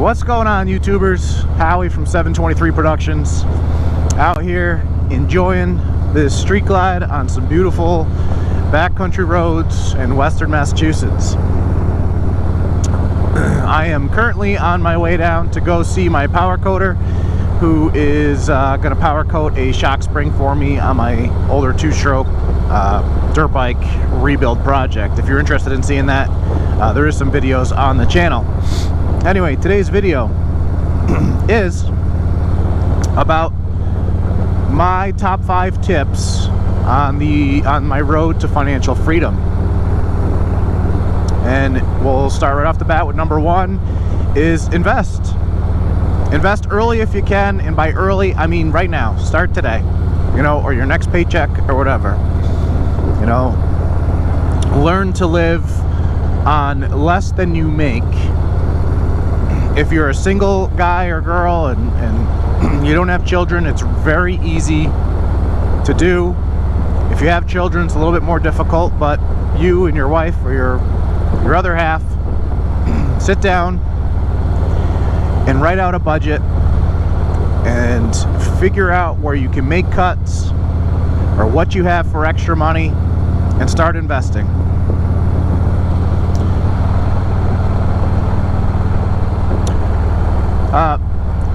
What's going on, YouTubers? Howie from 723 Productions out here enjoying this street glide on some beautiful backcountry roads in western Massachusetts. I am currently on my way down to go see my power coder, who is going to power coat a shock spring for me on my older two-stroke dirt bike rebuild project. If you're interested in seeing that, there is some videos on the channel. Anyway, today's video is about my top 5 tips on my road to financial freedom. And we'll start right off the bat with number 1 is invest. Invest early if you can, and by early I mean right now. Start today, or your next paycheck or whatever. Learn to live on less than you make. If you're a single guy or girl and you don't have children, it's very easy to do. If you have children, it's a little bit more difficult, but you and your wife or your other half sit down and write out a budget and figure out where you can make cuts or what you have for extra money and start investing.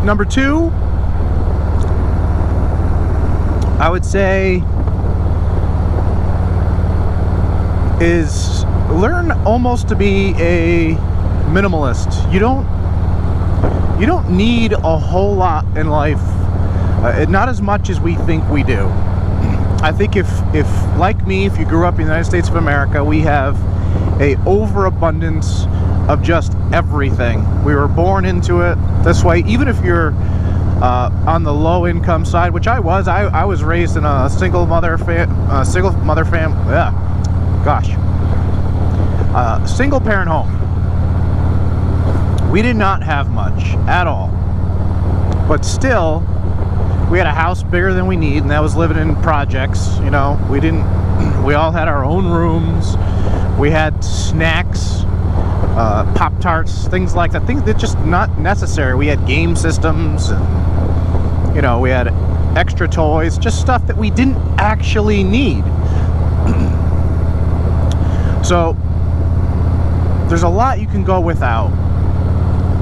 Number 2, I would say, is learn almost to be a minimalist. You don't need a whole lot in life, not as much as we think we do. I think if like me, if you grew up in the United States of America, we have a overabundance of just everything. We were born into it this way. Even if you're on the low income side, which I was raised in a single mother family. Single parent home. We did not have much at all, but still we had a house bigger than we need, and that was living in projects. We all had our own rooms. We had snacks, Pop-Tarts, things like that, things that just not necessary. We had game systems, and we had extra toys, just stuff that we didn't actually need. So there's a lot you can go without.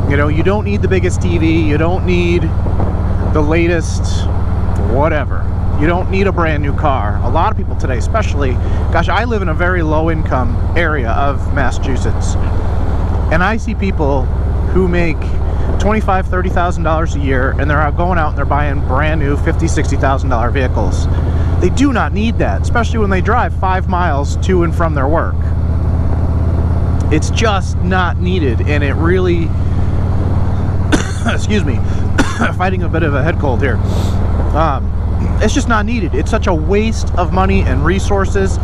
You don't need the biggest TV, you don't need the latest whatever. You don't need a brand new car. A lot of people today, especially, I live in a very low income area of Massachusetts, and I see people who make $25,000, $30,000 a year, and they're going out and they're buying brand new $50,000, $60,000 vehicles. They do not need that, especially when they drive 5 miles to and from their work. It's just not needed, and it really excuse me, fighting a bit of a head cold here. It's just not needed. It's such a waste of money and resources,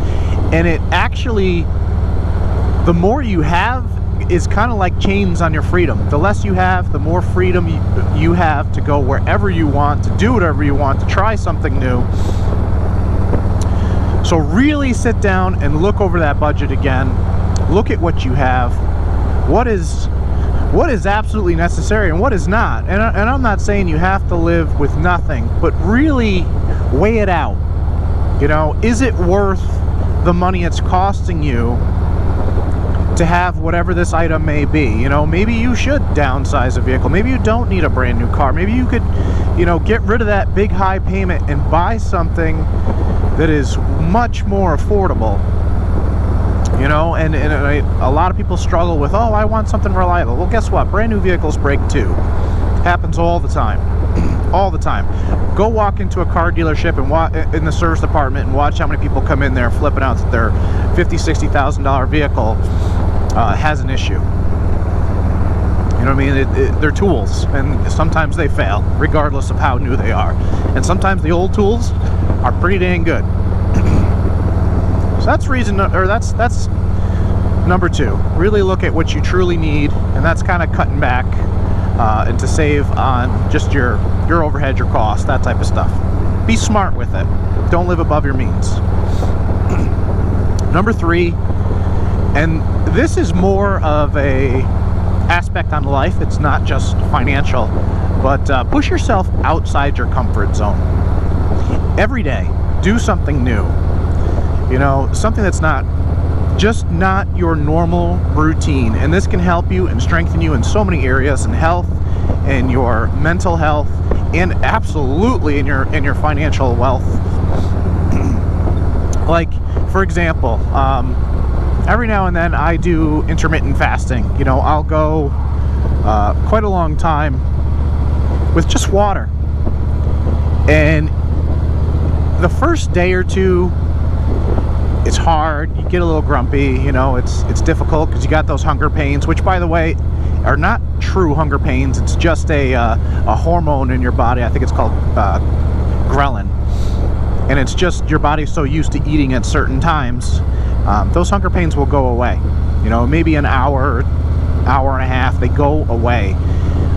and it actually, the more you have is kind of like chains on your freedom. The less you have, the more freedom you have to go wherever you want, to do whatever you want, to try something new. So really sit down and look over that budget again. Look at what you have. What is absolutely necessary and what is not. And I'm not saying you have to live with nothing, but really weigh it out. Is it worth the money it's costing you to have whatever this item may be? Maybe you should downsize a vehicle. Maybe you don't need a brand new car. Maybe you could, get rid of that big high payment and buy something that is much more affordable. And a lot of people struggle with, I want something reliable. Well, guess what? Brand new vehicles break too. Happens all the time. All the time. Go walk into a car dealership and in the service department and watch how many people come in there flipping out that their $50,000, $60,000 vehicle has an issue. They're tools, and sometimes they fail, regardless of how new they are. And sometimes the old tools are pretty dang good. So that's number 2. Really look at what you truly need, and that's kind of cutting back and to save on just your overhead, your cost, that type of stuff. Be smart with it. Don't live above your means. Number 3, and this is more of a aspect on life. It's not just financial, but push yourself outside your comfort zone. Every day, do something new. You know, something that's not your normal routine, and this can help you and strengthen you in so many areas, in health, in your mental health, and absolutely in your financial wealth. Like, for example, every now and then I do intermittent fasting. You know, I'll go quite a long time with just water, and the first day or two, it's hard. You get a little grumpy. You know, it's difficult because you got those hunger pains, which, by the way, are not true hunger pains. It's just a hormone in your body. I think it's called ghrelin, and it's just your body's so used to eating at certain times. Those hunger pains will go away. You know, maybe an hour and a half, they go away.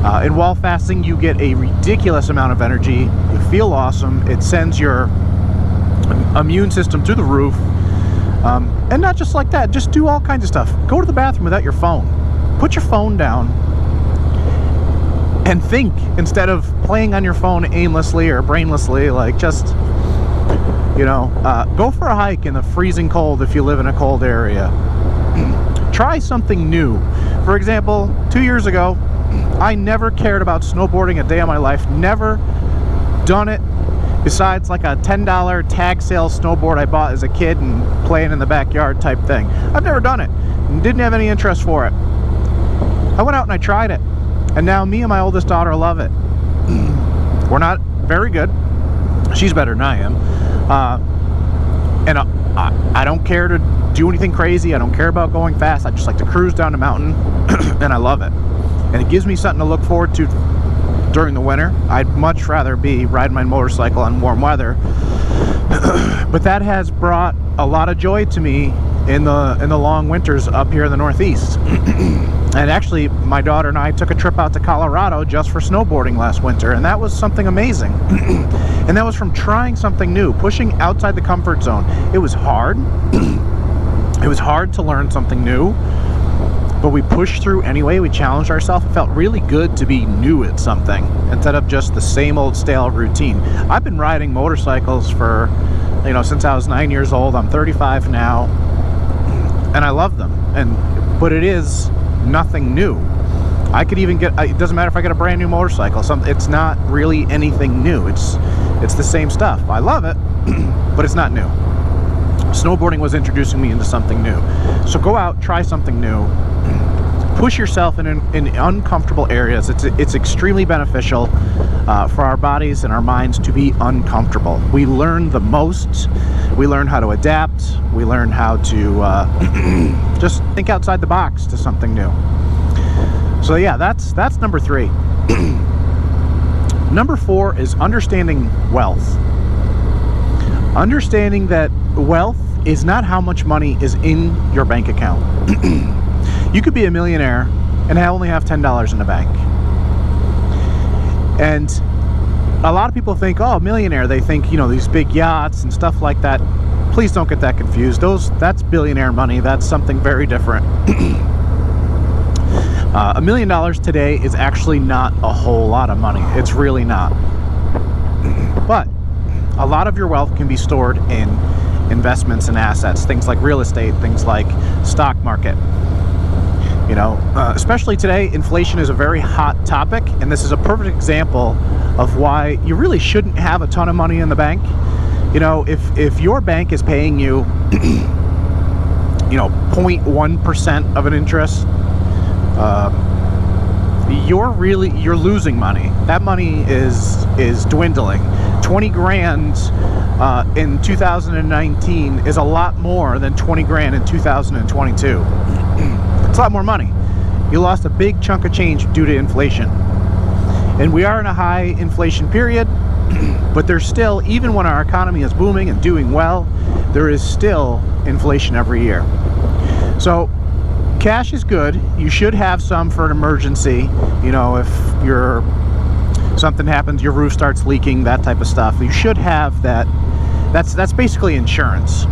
And while fasting, you get a ridiculous amount of energy. You feel awesome. It sends your immune system through the roof. And not just like that, just do all kinds of stuff. Go to the bathroom without your phone. Put your phone down and think instead of playing on your phone aimlessly or brainlessly. Like, just, you know, go for a hike in the freezing cold if you live in a cold area. Try something new. For example, 2 years ago, I never cared about snowboarding a day of my life. Never done it. Besides like a $10 tag sale snowboard I bought as a kid and playing in the backyard type thing. I've never done it and didn't have any interest for it. I went out and I tried it, and now me and my oldest daughter love it. We're not very good. She's better than I am. And I don't care to do anything crazy. I don't care about going fast. I just like to cruise down the mountain, and I love it. And it gives me something to look forward to during the winter. I'd much rather be riding my motorcycle in warm weather. But that has brought a lot of joy to me in the long winters up here in the Northeast. And actually, my daughter and I took a trip out to Colorado just for snowboarding last winter, and that was something amazing. And that was from trying something new, pushing outside the comfort zone. It was hard. It was hard to learn something new, but we pushed through anyway. We challenged ourselves. It felt really good to be new at something instead of just the same old stale routine. I've been riding motorcycles for, you know, since I was 9 years old. I'm 35 now, and I love them. But it is nothing new. I could even get, it doesn't matter if I get a brand new motorcycle. It's not really anything new. It's the same stuff. I love it, but it's not new. Snowboarding was introducing me into something new. So go out, try something new. Push yourself in uncomfortable areas. It's extremely beneficial for our bodies and our minds to be uncomfortable. We learn the most. We learn how to adapt. We learn how to just think outside the box to something new. So yeah, that's number 3. Number 4 is understanding wealth. Understanding that wealth is not how much money is in your bank account. You could be a millionaire and only have $10 in the bank. And a lot of people think, oh, millionaire, they think, you know, these big yachts and stuff like that. Please don't get that confused. That's billionaire money. That's something very different. $1 million today is actually not a whole lot of money. It's really not. But a lot of your wealth can be stored in investments and assets, things like real estate, things like stock market. You know, especially today, inflation is a very hot topic, and this is a perfect example of why you really shouldn't have a ton of money in the bank. You know, if your bank is paying you, you know, 0.1% of an interest, you're losing money. That money is dwindling. 20 grand in 2019 is a lot more than 20 grand in 2022. It's a lot more money. You lost a big chunk of change due to inflation. And we are in a high inflation period, but there's still, even when our economy is booming and doing well, there is still inflation every year. So cash is good. You should have some for an emergency. You know, if something happens, your roof starts leaking, that type of stuff. You should have that. That's basically insurance.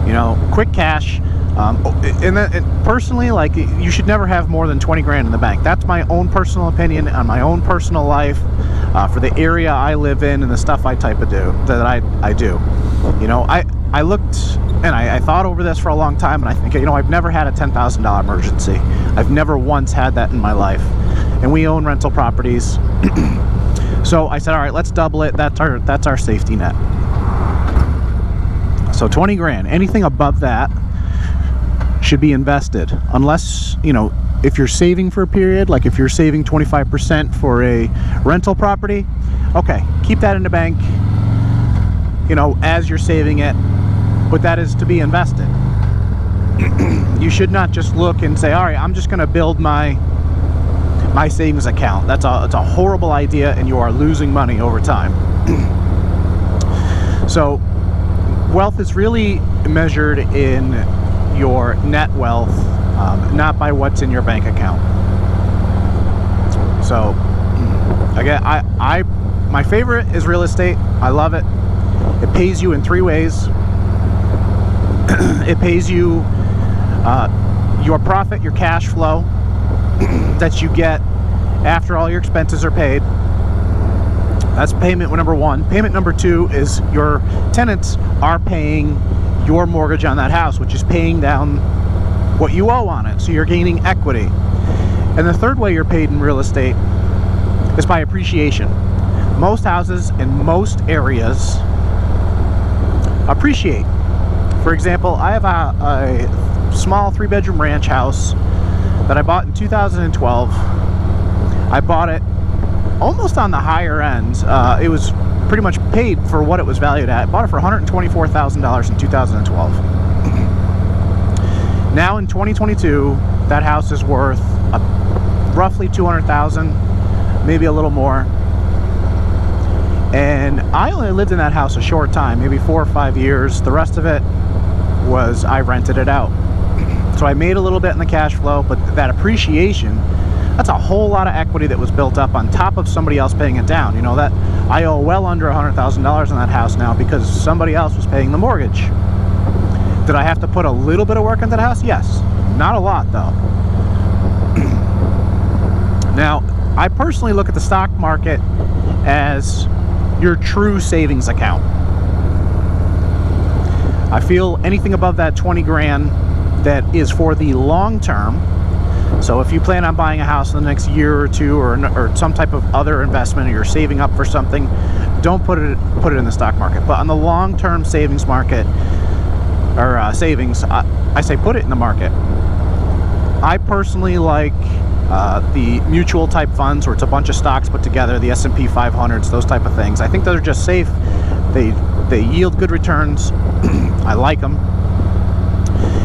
You know, quick cash. And personally, like, you should never have more than 20 grand in the bank. That's my own personal opinion on my own personal life, for the area I live in and the stuff I do. You know, I looked and I thought over this for a long time, and I think, you know, I've never had a $10,000 emergency. I've never once had that in my life. And we own rental properties. So I said, all right, let's double it. That's our safety net. So 20 grand, anything above that should be invested, unless, you know, if you're saving for a period, like if you're saving 25% for a rental property, okay, keep that in the bank, you know, as you're saving it, but that is to be invested. You should not just look and say, all right, I'm just going to build my savings account. It's a horrible idea, and you are losing money over time. So wealth is really measured in your net wealth, not by what's in your bank account. So again, my favorite is real estate. I love it. It pays you in 3 ways. It pays you your profit, your cash flow that you get after all your expenses are paid. That's payment number 1. Payment number 2 is your tenants are paying your mortgage on that house, which is paying down what you owe on it. So you're gaining equity. And the third way you're paid in real estate is by appreciation. Most houses in most areas appreciate. For example, I have a small 3-bedroom ranch house that I bought in 2012. I bought it almost on the higher end. It was pretty much paid for what it was valued at. I bought it for $124,000 in 2012. Now in 2022, that house is worth roughly $200,000, maybe a little more. And I only lived in that house a short time, maybe 4 or 5 years. The rest of it was I rented it out. So I made a little bit in the cash flow, but that appreciation, that's a whole lot of equity that was built up on top of somebody else paying it down. You know, that I owe well under $100,000 on that house now because somebody else was paying the mortgage. Did I have to put a little bit of work into the house? Yes. Not a lot, though. Now, I personally look at the stock market as your true savings account. I feel anything above that 20 grand that is for the long term. So if you plan on buying a house in the next year or two, or some type of other investment, or you're saving up for something, don't put it in the stock market. But on the long-term savings market, or savings, I say put it in the market. I personally like the mutual type funds where it's a bunch of stocks put together, the S&P 500s, those type of things. I think those are just safe. They yield good returns. I like them.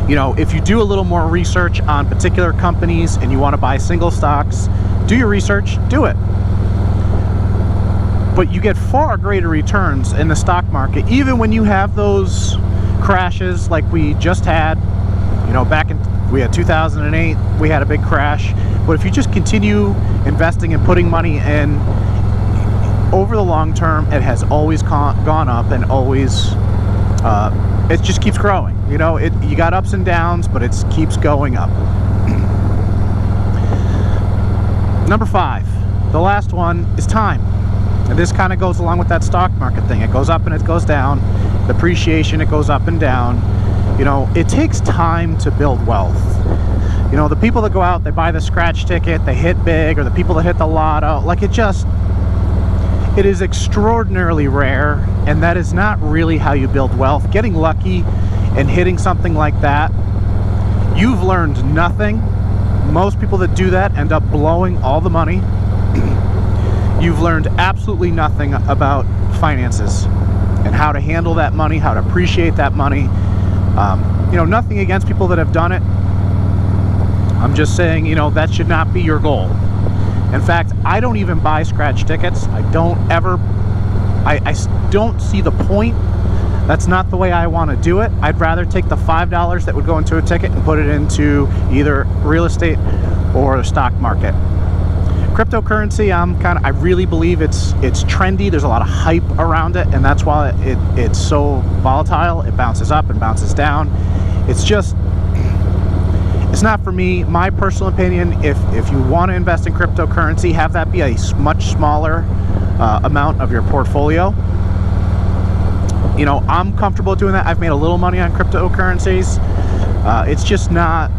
You know, if you do a little more research on particular companies and you want to buy single stocks, do your research, do it. But you get far greater returns in the stock market, even when you have those crashes like we just had. You know, we had 2008, we had a big crash. But if you just continue investing and putting money in, over the long term, it has always gone up, and always it just keeps growing. You know, you got ups and downs, but it keeps going up. Number 5, the last one, is time. And this kind of goes along with that stock market thing. It goes up and it goes down. Depreciation, it goes up and down. You know, it takes time to build wealth. You know, the people that go out, they buy the scratch ticket, they hit big, or the people that hit the lotto, like it is extraordinarily rare, and that is not really how you build wealth. Getting lucky and hitting something like that, you've learned nothing. Most people that do that end up blowing all the money. You've learned absolutely nothing about finances and how to handle that money, how to appreciate that money. You know, nothing against people that have done it. I'm just saying, you know, that should not be your goal. In fact, I don't even buy scratch tickets. I don't see the point. That's not the way I want to do it. I'd rather take the $5 that would go into a ticket and put it into either real estate or the stock market. Cryptocurrency, I really believe it's trendy. There's a lot of hype around it, and that's why it's so volatile. It bounces up and bounces down. It's just, It's not for me. My personal opinion, if you want to invest in cryptocurrency, have that be a much smaller amount of your portfolio. You know, I'm comfortable doing that. I've made a little money on cryptocurrencies. It's just not,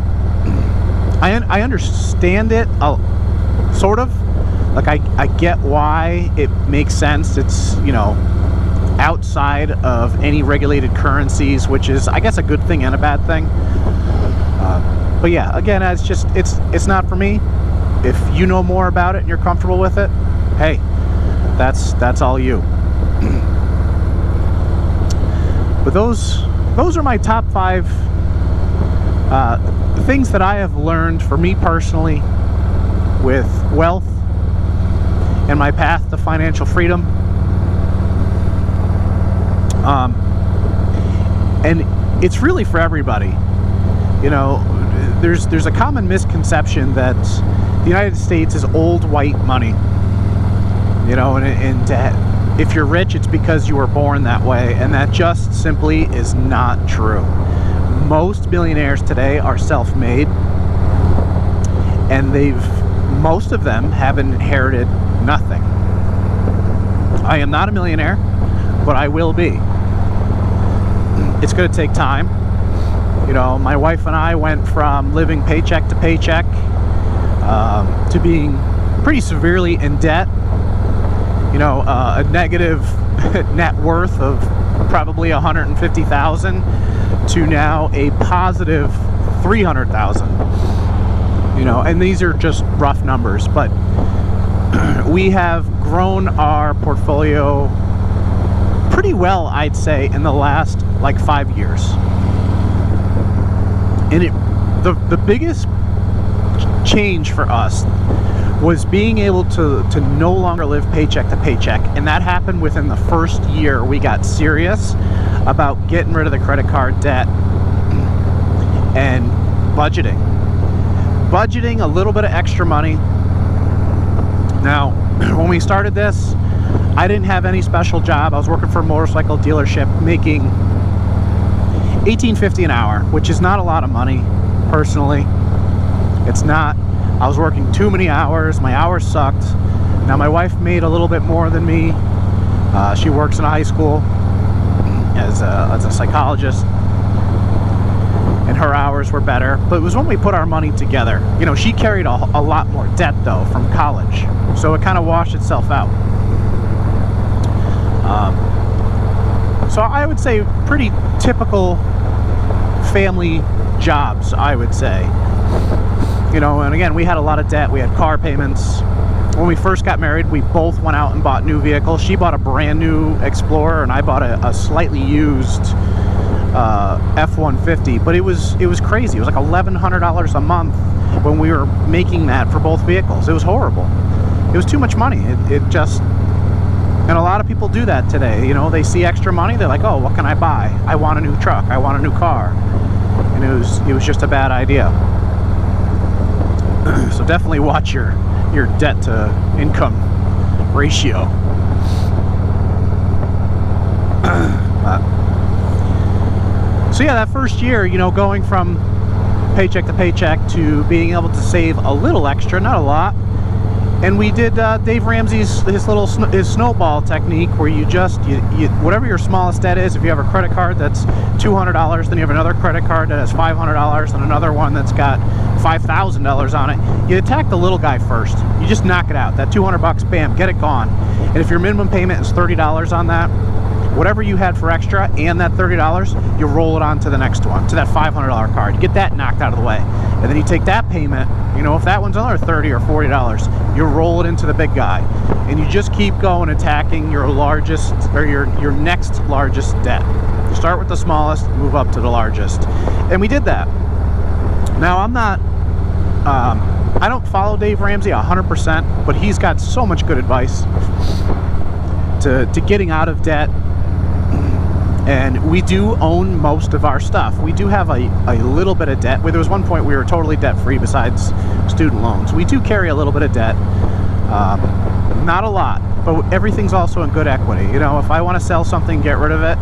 I understand it, sort of. Like, I get why it makes sense. It's, you know, outside of any regulated currencies, which is, I guess, a good thing and a bad thing. But yeah, again, it's not for me. If you know more about it and you're comfortable with it, hey, that's all you. But those are my top 5 things that I have learned for me personally with wealth and my path to financial freedom. And it's really for everybody. You know, there's a common misconception that the United States is old white money. You know, and if you're rich, it's because you were born that way, and that just simply is not true. Most billionaires today are self-made, and most of them have inherited nothing. I am not a millionaire, but I will be. It's going to take time. You know, my wife and I went from living paycheck to paycheck to being pretty severely in debt. You know, a negative net worth of probably $150,000 to now a positive $300,000. You know, and these are just rough numbers, but we have grown our portfolio pretty well, I'd say, in the last like 5 years. And the biggest change for us was being able to no longer live paycheck to paycheck, and that happened within the first year. We got serious about getting rid of the credit card debt and budgeting a little bit of extra money. Now, when we started this, I didn't have any special job. I was working for a motorcycle dealership, making $18.50 an hour, which is not a lot of money, personally. It's not. I was working too many hours. My hours sucked. Now, my wife made a little bit more than me. She works in a high school as a psychologist, and her hours were better. But it was when we put our money together. You know, she carried a lot more debt, though, from college. So it kind of washed itself out. So I would say pretty typical family jobs, I would say. You know, and again, we had a lot of debt. We had car payments. When we first got married, we both went out and bought new vehicles. She bought a brand new Explorer, and I bought a slightly used F-150. But it was crazy. It was like $1,100 a month when we were making that for both vehicles. It was horrible. It was too much money. It just... And a lot of people do that today. You know, they see extra money, they're like, oh, what can I buy? I want a new truck. I want a new car. And it was just a bad idea. So definitely watch your debt to income ratio. So yeah, that first year, you know, going from paycheck to paycheck to being able to save a little extra, not a lot. And we did Dave Ramsey's his snowball technique, where you whatever your smallest debt is. If you have a credit card that's $200, then you have another credit card that has $500, and another one that's got $5,000 on it. You attack the little guy first. You just knock it out. That $200, bam, get it gone. And if your minimum payment is $30 on that, whatever you had for extra and that $30, you roll it on to the next one, to that $500 card. You get that knocked out of the way, and then you take that payment. You know, if that one's another $30 or $40, you roll it into the big guy, and you just keep going, attacking your largest or your next largest debt. You start with the smallest, move up to the largest, and we did that. Now, I'm not, I don't follow Dave Ramsey 100%, but he's got so much good advice to getting out of debt. And we do own most of our stuff. We do have a little bit of debt. There was one point we were totally debt-free besides student loans. We do carry a little bit of debt. Not a lot, but everything's also in good equity. You know, if I want to sell something, get rid of it,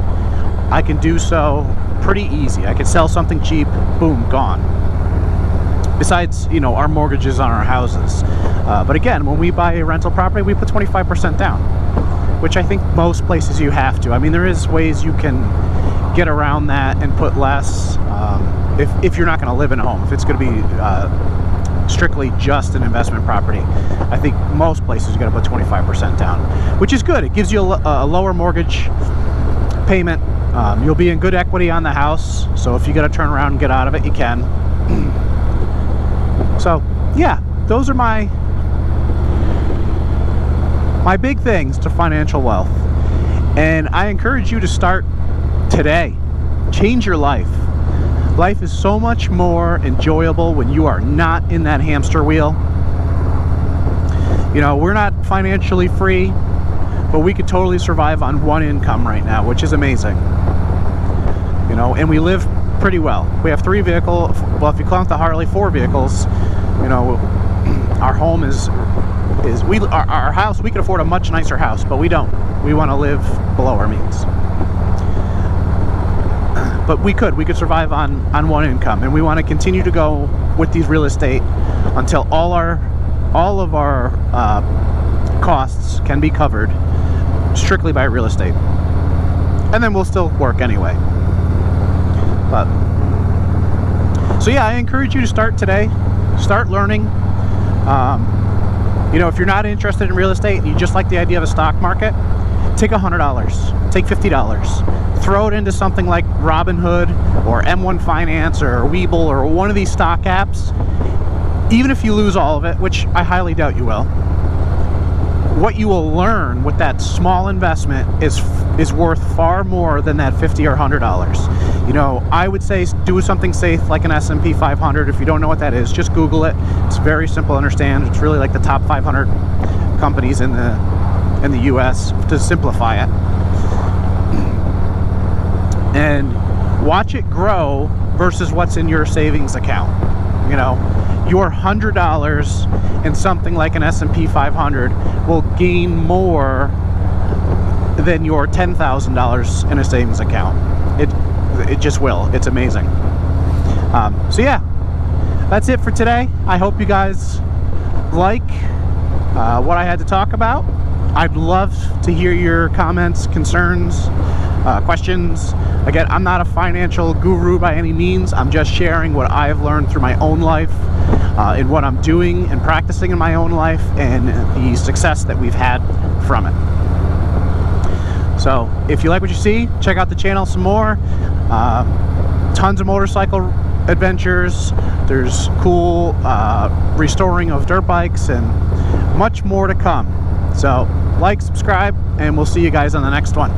I can do so pretty easy. I can sell something cheap, boom, gone. besides, you know, our mortgages on our houses. But again, when we buy a rental property, we put 25% down, which I think most places you have to. I mean, there is ways you can get around that and put less if you're not going to live in a home. If it's going to be strictly just an investment property, I think most places you got to put 25% down, which is good. It gives you a lower mortgage payment. You'll be in good equity on the house, so if you got to turn around and get out of it, you can. So yeah, those are my big things to financial wealth, and I encourage you to start today. Change your life. Life is so much more enjoyable when you are not in that hamster wheel. You know, we're not financially free, but we could totally survive on one income right now, which is amazing. You know, and we live pretty well. We have 3 vehicles. Well, if you count the Harley, 4 vehicles. You know, our home is our house. We could afford a much nicer house, but we don't. We want to live below our means. But we could survive on one income, and we want to continue to go with these real estate until all of our costs can be covered strictly by real estate, and then we'll still work anyway. But so yeah, I encourage you to start today. Start learning. You know, if you're not interested in real estate and you just like the idea of a stock market, take $100, take $50, throw it into something like Robinhood or M1 Finance or Webull or one of these stock apps. Even if you lose all of it, which I highly doubt you will, what you will learn with that small investment is worth far more than that $50 or $100. You know, I would say do something safe like an S&P 500. If you don't know what that is, just Google it. It's very simple to understand. It's really like the top 500 companies in the US, to simplify it. And watch it grow versus what's in your savings account. You know, your $100 in something like an S&P 500 will gain more than your $10,000 in a savings account. It just will. It's amazing. So yeah, that's it for today. I hope you guys like what I had to talk about. I'd love to hear your comments, concerns, questions. Again, I'm not a financial guru by any means. I'm just sharing what I've learned through my own life, in what I'm doing and practicing in my own life, and the success that we've had from it. So if you like what you see, check out the channel some more. Tons of motorcycle adventures. There's cool restoring of dirt bikes and much more to come. So like, subscribe, and we'll see you guys on the next one.